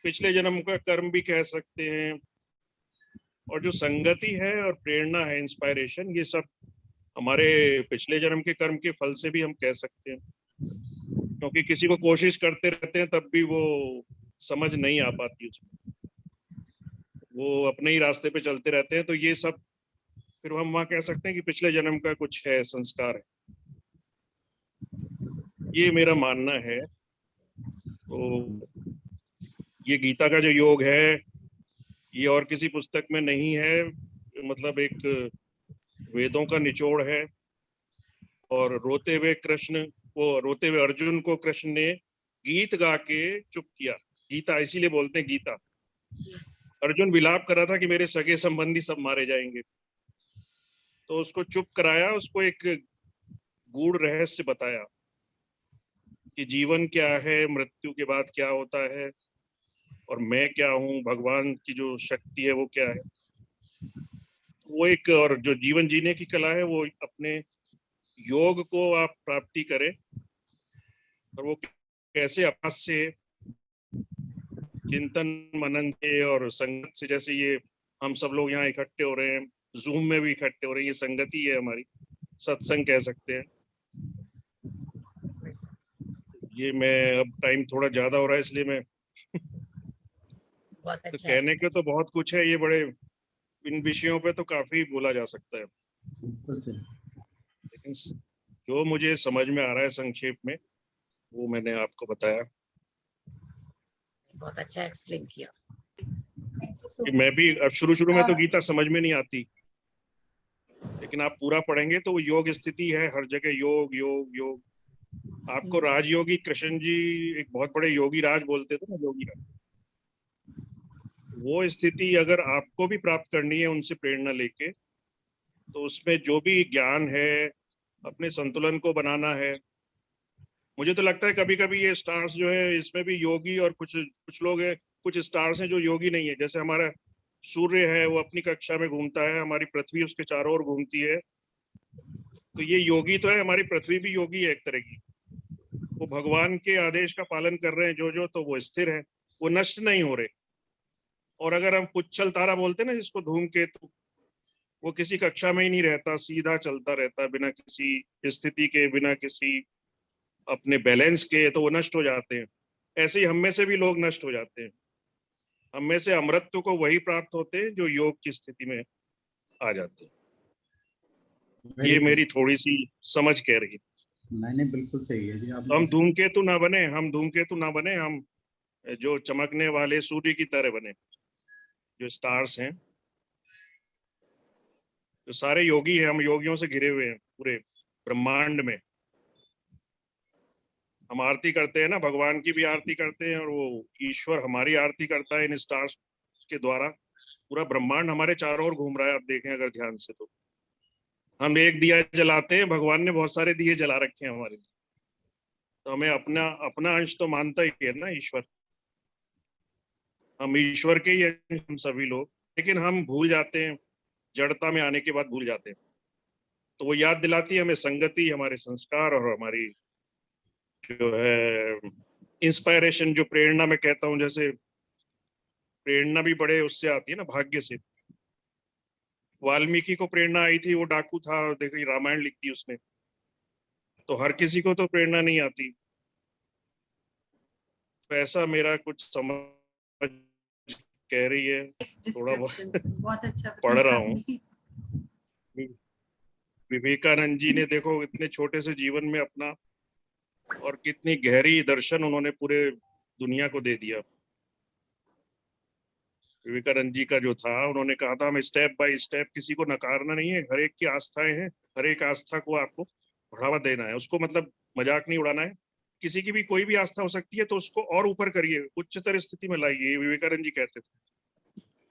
H: पिछले जन्म का कर्म भी कह सकते हैं। और जो संगति है और प्रेरणा है, इंस्पायरेशन, ये सब हमारे पिछले जन्म के कर्म के फल से भी हम कह सकते हैं। क्योंकि किसी को कोशिश करते रहते हैं तब भी वो समझ नहीं आ पाती उसमें, वो अपने ही रास्ते पे चलते रहते हैं। तो ये सब फिर हम वहां कह सकते हैं कि पिछले जन्म का कुछ है, संस्कार है। ये मेरा मानना है। तो ये गीता का जो योग है, ये और किसी पुस्तक में नहीं है, मतलब एक वेदों का निचोड़ है। और रोते हुए अर्जुन को कृष्ण ने गीत गा के चुप किया। गीता इसीलिए बोलते हैं गीता। अर्जुन विलाप कर रहा था कि मेरे सगे संबंधी सब मारे जाएंगे, तो उसको चुप कराया, उसको एक गूढ़ रहस्य बताया कि जीवन क्या है, मृत्यु के बाद क्या होता है, और मैं क्या हूँ, भगवान की जो शक्ति है वो क्या है। वो एक, और जो जीवन जीने की कला है, वो अपने योग को आप प्राप्ति करें, और वो कैसे अभ्यास से, चिंतन मनन से और संगत से, जैसे ये हम सब लोग यहाँ इकट्ठे हो रहे हैं, जूम में भी इकट्ठे हो रहे हैं, ये संगति है हमारी, सत्संग कह सकते हैं। ये मैं अब टाइम थोड़ा ज्यादा हो रहा है इसलिए मैं तो कहने के तो बहुत कुछ है, ये बड़े इन विषयों पे तो काफी बोला जा सकता है, लेकिन जो मुझे समझ में आ रहा है संक्षेप में वो मैंने आपको बताया।
A: बहुत अच्छा एक्सप्लेन किया।
H: कि मैं भी अब शुरू में तो गीता समझ में नहीं आती, लेकिन आप पूरा पढ़ेंगे तो वो योग स्थिति है, हर जगह योग योग योग। आपको राजयोगी कृष्ण जी एक बहुत बड़े योगी राज बोलते थे ना, योगी राज, वो स्थिति अगर आपको भी प्राप्त करनी है उनसे प्रेरणा लेके, तो उसमें जो भी ज्ञान है, अपने संतुलन को बनाना है। मुझे तो लगता है कभी कभी ये स्टार्स जो है इसमें भी योगी, और कुछ लोग हैं, कुछ स्टार्स हैं जो योगी नहीं है। जैसे हमारा सूर्य है, वो अपनी कक्षा में घूमता है, हमारी पृथ्वी उसके चारों ओर घूमती है, तो ये योगी तो है, हमारी पृथ्वी भी योगी है एक तरह की। वो भगवान के आदेश का पालन कर रहे हैं जो, तो वो स्थिर है, वो नष्ट नहीं हो रहे। और अगर हम पुच्छल तारा बोलते हैं ना जिसको, धूमकेतु, वो किसी कक्षा में ही नहीं रहता, सीधा चलता रहता है बिना किसी स्थिति के, बिना किसी अपने बैलेंस के, तो वो नष्ट हो जाते हैं। ऐसे ही हम में से भी लोग नष्ट हो जाते हैं। हम में से अमृतत्व को वही प्राप्त होते हैं जो योग की स्थिति में आ जाते हैं। ये मेरी थोड़ी सी समझ कह रही है।
E: नहीं, बिल्कुल सही है जी। आप
H: हम धूमकेतु ना बने, हम जो चमकने वाले सूर्य की तरह बने, जो स्टार्स हैं, जो सारे योगी हैं, हम योगियों से घिरे हुए हैं पूरे ब्रह्मांड में। हम आरती करते हैं ना, भगवान की भी आरती करते हैं, और वो ईश्वर हमारी आरती करता है इन स्टार्स के द्वारा। पूरा ब्रह्मांड हमारे चारों ओर घूम रहा है, आप देखें अगर ध्यान से तो। हम एक दिया जलाते हैं, भगवान ने बहुत सारे दिए जला रखे हैं हमारे लिए, तो हमें अपना अंश तो मानता ही है ना ईश्वर। हम ईश्वर के ही हैं हम सभी लोग, लेकिन हम भूल जाते हैं, जड़ता में आने के बाद भूल जाते हैं। तो वो याद दिलाती है हमें संगति, हमारे संस्कार, और हमारी जो है इंस्पायरेशन, जो प्रेरणा मैं कहता हूँ, जैसे प्रेरणा भी बड़े उससे आती है ना, भाग्य से। वाल्मीकि को प्रेरणा आई थी, वो डाकू था, देखो रामायण लिख दी उसने। तो हर किसी को तो प्रेरणा नहीं आती। तो ऐसा मेरा कुछ समझ कह रही है, थोड़ा
F: बहुत अच्छा
H: पढ़ रहा हूँ। विवेकानंद जी ने देखो इतने छोटे से जीवन में अपना, और कितनी गहरी दर्शन उन्होंने पूरे दुनिया को दे दिया। विवेकानंद जी का जो था, उन्होंने कहा था हम स्टेप बाय स्टेप, किसी को नकारना नहीं है, हर एक की आस्थाएं हैं, हर एक आस्था को आपको बढ़ावा देना है, उसको मतलब मजाक नहीं उड़ाना है। किसी की भी कोई भी आस्था हो सकती है, तो उसको और ऊपर करिए, उच्चतर स्थिति में लाइए, विवेकानंद जी कहते थे।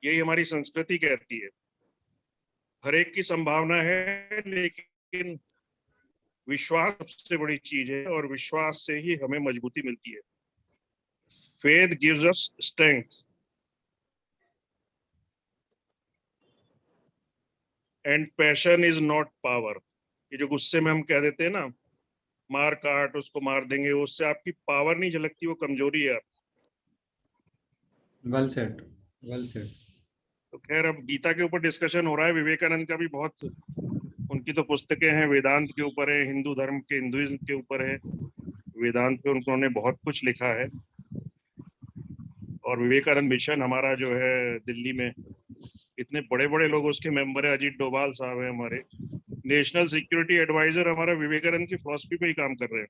H: यही हमारी संस्कृति कहती है। हर एक की संभावना है, लेकिन विश्वास सबसे बड़ी चीज है, और विश्वास से ही हमें मजबूती मिलती है। Faith gives us strength and passion is not power. ये जो गुस्से में हम कह देते हैं ना, मार काट, उसको मार देंगे, उससे आपकी पावर नहीं झलकती, वो कमजोरी है।
E: Well said, well said.
H: तो खैर, अब गीता के ऊपर डिस्कशन हो रहा है। विवेकानंद का भी बहुत, उनकी तो पुस्तकें हैं, वेदांत के ऊपर है, हिंदू धर्म के, हिंदुइज्म के ऊपर है, वेदांत पे उन्होंने बहुत कुछ लिखा है। और विवेकानंद मिशन हमारा जो है दिल्ली में, इतने बड़े बड़े लोग उसके मेंबर है। अजीत डोभाल साहब है हमारे नेशनल सिक्योरिटी एडवाइजर, हमारा विवेकानंद की फिलॉसफी पे ही काम कर रहे हैं।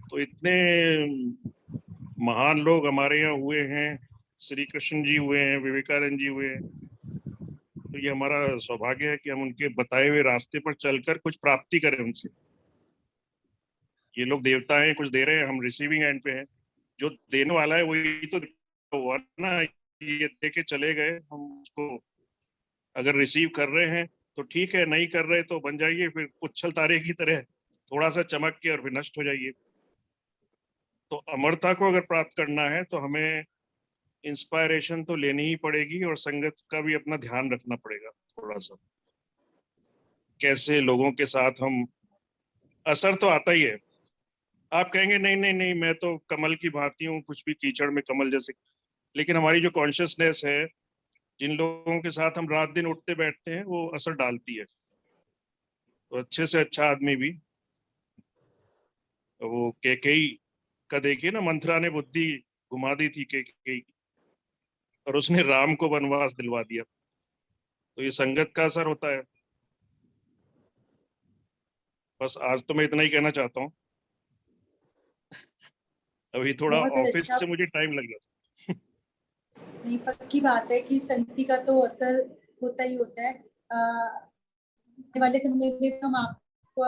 H: तो इतने महान लोग हमारे यहाँ हुए हैं, श्री कृष्ण जी हुए हैं, विवेकानंद जी हुए हैं। तो ये हमारा सौभाग्य है कि हम उनके बताए हुए रास्ते पर चलकर कुछ प्राप्ति करें उनसे। ये लोग देवता हैं, कुछ दे रहे हैं, हम रिसीविंग एंड पे हैं। जो देने वाला है वही तो हुआ ना, ये दे के चले गए, हम उसको अगर रिसीव कर रहे हैं तो ठीक है, नहीं कर रहे तो बन जाइए फिर उछल तारे की तरह, थोड़ा सा चमक के और फिर नष्ट हो जाइए। तो अमरता को अगर प्राप्त करना है तो हमें इंस्पायरेशन तो लेनी ही पड़ेगी, और संगत का भी अपना ध्यान रखना पड़ेगा थोड़ा सा। कैसे लोगों के साथ हम, असर तो आता ही है। आप कहेंगे नहीं नहीं नहीं, मैं तो कमल की भांति हूँ, कुछ भी कीचड़ में कमल जैसे। लेकिन हमारी जो कॉन्शियसनेस है, जिन लोगों के साथ हम रात दिन उठते बैठते हैं, वो असर डालती है। तो अच्छे से अच्छा आदमी भी, वो कैकेयी का देखिए ना, मंथरा ने बुद्धि घुमा दी थी कैकेयी, और उसने राम को वनवास दिलवा दिया। तो ये संगत का असर होता है। बस आज तो मैं इतना ही कहना चाहता हूँ। अभी थोड़ा
C: बहुत
H: ऑफिस
C: अच्छा।
H: से मुझे टाइम लग गया।
C: नहीं, पक्की बात है कि संगति का तो असर होता ही होता है। आने वाले समय में हम आपको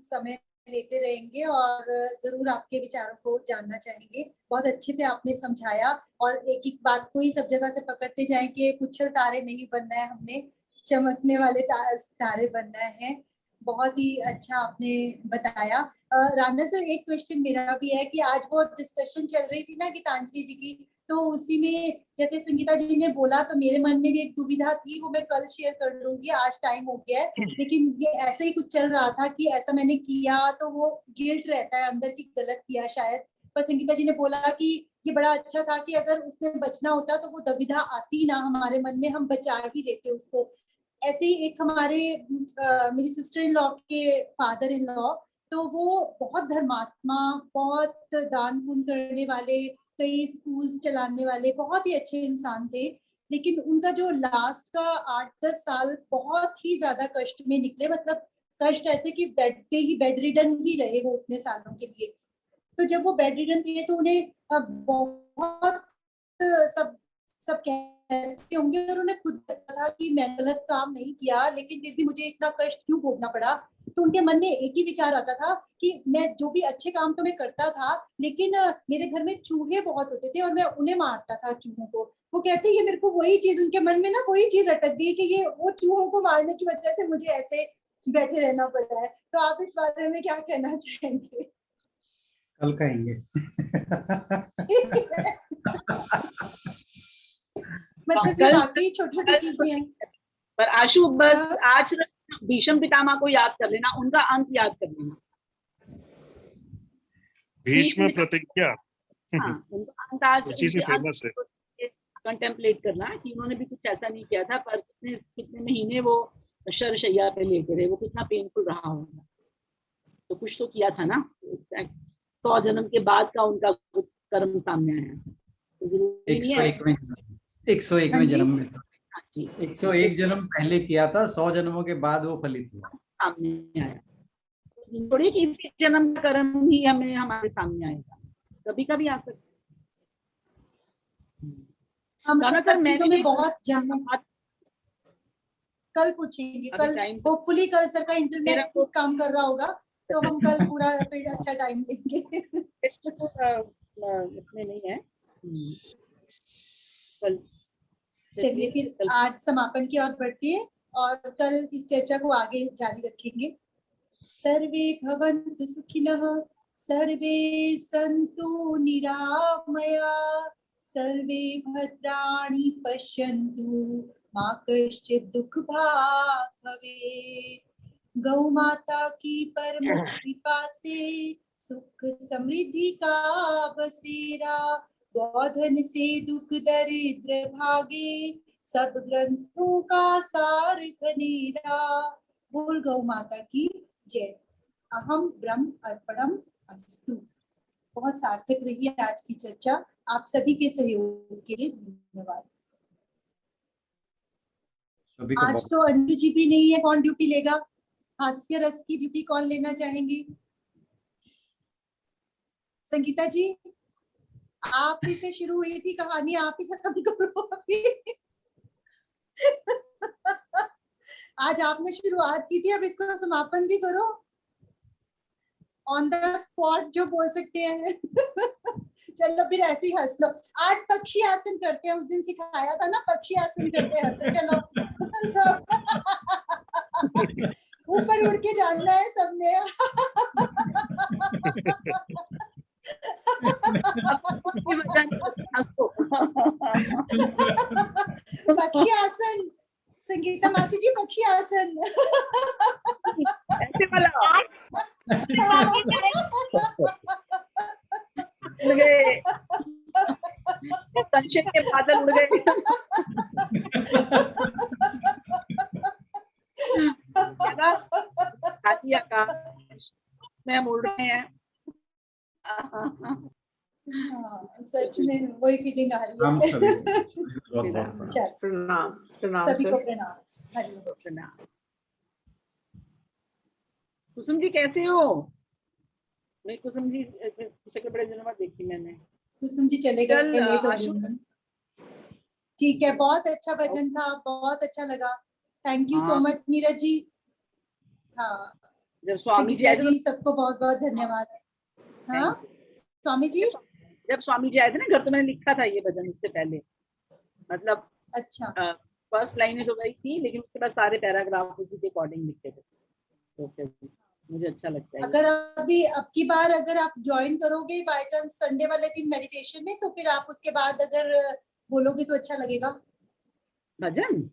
C: समय लेते रहेंगे और जरूर आपके विचारों को जानना चाहेंगे। बहुत अच्छे से आपने समझाया, और एक एक बात को ही सब जगह से पकड़ते जाएं कि उछल तारे नहीं बनना है, हमने चमकने वाले तारे बनना है। बहुत ही अच्छा आपने बताया। राणा सर, एक क्वेश्चन मेरा भी है कि आज वो डिस्कशन चल रही थी ना गीतांजलि जी की, तो उसी में जैसे संगीता जी ने बोला, तो मेरे मन में भी एक दुविधा थी, वो मैं कल शेयर कर लूंगी, आज टाइम हो गया है। लेकिन ये ऐसे ही कुछ चल रहा था कि ऐसा मैंने किया तो वो गिल्ट रहता है अंदर की, गलत किया शायद। पर संगीता जी ने बोला कि ये बड़ा अच्छा था कि अगर उसने बचना होता तो वो दुविधा आती ना हमारे मन में, हम बचा ही लेते उसको। ऐसे ही एक हमारे मेरी सिस्टर इन लॉ के फादर इन लॉ, तो वो बहुत धर्मात्मा, बहुत दान पुण्य करने वाले, कई स्कूल्स चलाने वाले बहुत ही अच्छे इंसान थे। लेकिन उनका जो लास्ट का 8-10 साल बहुत ही ज्यादा कष्ट में निकले, मतलब कष्ट ऐसे कि बेड पे ही, बेड रिडन ही रहे वो उतने सालों के लिए। तो जब वो बेड रिडन थे तो उन्हें बहुत सब सब कहते होंगे, और उन्हें खुद पता था कि मैं गलत काम नहीं किया, लेकिन फिर भी मुझे इतना कष्ट क्यों भोगना पड़ा। तो उनके मन में एक ही विचार आता था कि मैं जो भी अच्छे काम तो मैं करता था, लेकिन मेरे घर में चूहे बहुत होते थे और मैं उन्हें मारता था, चूहों को। वो कहते हैं ये मेरे को वही चीज, उनके मन में ना वही चीज अटक गई कि ये वो चूहों को मारने की वजह से मुझे ऐसे बैठे रहना पड़ा है। तो आप इस बारे में क्या कहना चाहेंगे?
E: कल कहेंगे।
C: मतलब ये वाकई छोटी छोटी चीजें हैं।
B: पर आशु, बस आज भीष्म पितामह को याद कर लेना, उनका अंत याद कर लेना।
H: भीष्म प्रतिज्ञा।
B: हाँ, उनका अंदाज
H: उसी से फेमस है।
B: कंटेम्पलेट करना कि उन्होंने भी कुछ ऐसा नहीं किया था, पर कितने कितने महीने वो शरशैया पे लेटे रहे, वो कितना पेनफुल रहा होगा। तो कुछ तो किया था ना, 100 जन्म के बाद का उनका कुछ कर्म सामने आया, तो जरूरी नहीं है
E: 101वें जन्म में था।
B: कि
E: 101 जन्म पहले किया था, 100 जन्मों के बाद वो फलित हुआ।
B: सामने आया। थोड़ी कि इसी जन्म का कर्म ही हमें हमारे सामने आएगा, कभी कभी आ सकता।
C: हम मतलब सब चीजों में
B: मैंने
C: बहुत जन्म कल पूछेंगे,
B: अभी
C: कल
B: time-
C: होपफुली कल सर का इंटरनेट
B: मेरा-
C: खूब काम कर रहा होगा, तो हम कल पूरा फिर अच्छा टाइम देंगे।
B: इसमें नहीं है। कल
C: चलिए फिर आज समापन की ओर बढ़ते हैं और कल इस चर्चा को आगे जारी रखेंगे। सर्वे भवन्तु सुखिनः, सर्वे सन्तु निरामया, सर्वे भद्राणि पश्यन्तु, मा कश्चित् दुःखभाग् भवेत्। गौ माता की परम कृपा से सुख समृद्धि का बसेरा, गौधन से दुख दरिद्र भागे, सब ग्रंथों का सार घनेरा। बोल गौ माता की जय। अहम ब्रह्म अर्पणम अस्तु। बहुत सार्थक रही है आज की चर्चा। आप सभी के सहयोग के लिए धन्यवाद।
E: सभी को
C: आज
E: बहुत-
C: तो अंजू जी भी नहीं है, कौन ड्यूटी लेगा? हास्य रस की ड्यूटी कौन लेना चाहेंगे? संगीता जी, आप ही से शुरू हुई थी कहानी, आप ही खत्म करो अभी। आज आपने शुरुआत की थी, अब इसको समापन भी करो। ऑन द स्पॉट जो बोल सकते हैं। चलो फिर ऐसे ही हंस लो। आज पक्षी आसन करते हैं, उस दिन सिखाया था ना, पक्षी आसन करते हैं, हंसो। चलो सब ऊपर उड़ के जाना है सबने। पक्षी आसन, संगीता मासी जी, पक्षी आसन।
B: ऐसे वाला उड़ गए, संशय के बादल उड़ गए। में हम उड़ रहे हैं।
C: सच में वही फीलिंग आ रही
E: हम
C: है।
E: सभी को बहुत बहुत प्रणाम।
C: चल,
D: प्रणाम प्रणाम
C: सभी को
D: सर।
C: प्रणाम। हरि ओम।
B: कुसुम जी कैसे हो? मैं कुसुम जी पिछले बड़े दिनों बाद देखी मैंने।
C: कुसुम जी चले
B: कल,
C: गए, लेट हो
B: आशु-
C: गए। ठीक है, बहुत अच्छा भजन था, बहुत अच्छा लगा। थैंक यू सो
B: हाँ।
C: मच नीरज जी। हाँ,
B: जब स्वामी जी
C: संगीता
B: आए थे
C: जी, सबको बहुत बहुत धन्यवाद। हाँ स्वामी जी।
B: जब स्वामी जी आए थे ना घर, तो मैंने लिखा था ये भजन उससे पहले। मतलब
C: अच्छा,
B: फर्स्ट लाइनें तो वही थी, लेकिन उसके बाद सारे पैराग्राफ उसी के अकॉर्डिंग लिखे थे। तो फिर मुझे अच्छा लगता है।
C: अगर अभी अब की बार अगर आप ज्वाइन करोगे बाय चांस संडे वाले दिन मेडिटेशन में, तो फिर आप उसके बाद अगर बोलोगे तो अच्छा लगेगा।
B: भजन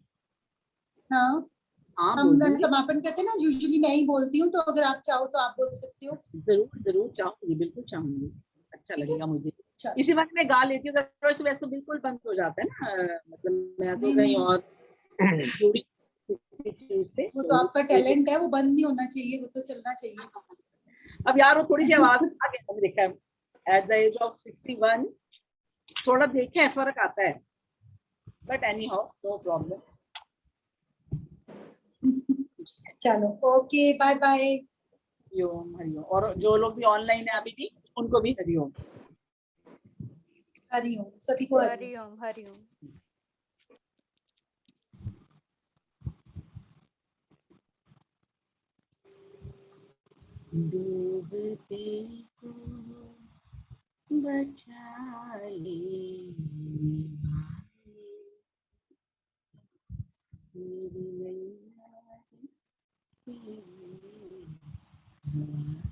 C: हाँ,
B: हाँ
C: हम
B: बोलूंगी।
C: समापन करते हैं ना, यूजुअली मैं ही बोलती हूँ, तो अगर आप चाहो तो आप बोल सकते हो।
B: जरूर जरूर चाहूंगी, बिल्कुल चाहूंगी, अच्छा
C: ठीक है?
B: लगेगा मुझे।
C: चलो।
B: इसी वक्त मैं गा लेती हूँ, वैसे तो बिल्कुल बंद हो जाता है ना, मतलब मैं तो
C: नहीं,
B: कहीं
C: नहीं।
B: और जुड़ी चीज से।
C: वो तो आपका टैलेंट है, वो बंद नहीं होना चाहिए, वो तो चलना चाहिए।
B: अब यार वो थोड़ी सी आवाज आ गया, देखा एट द एज ऑफ 61 थोड़ा देखे फर्क आता है, but any how no problem.
C: चलो, okay, bye bye.
B: Hariom Hariom. और जो लोग भी ऑनलाइन है अभी भी, उनको भी हरिओम।
C: हरिओम, सभी को हरिओम।
I: हरिओम हरिओम।
B: डूबते को बचा ले मेरी नैया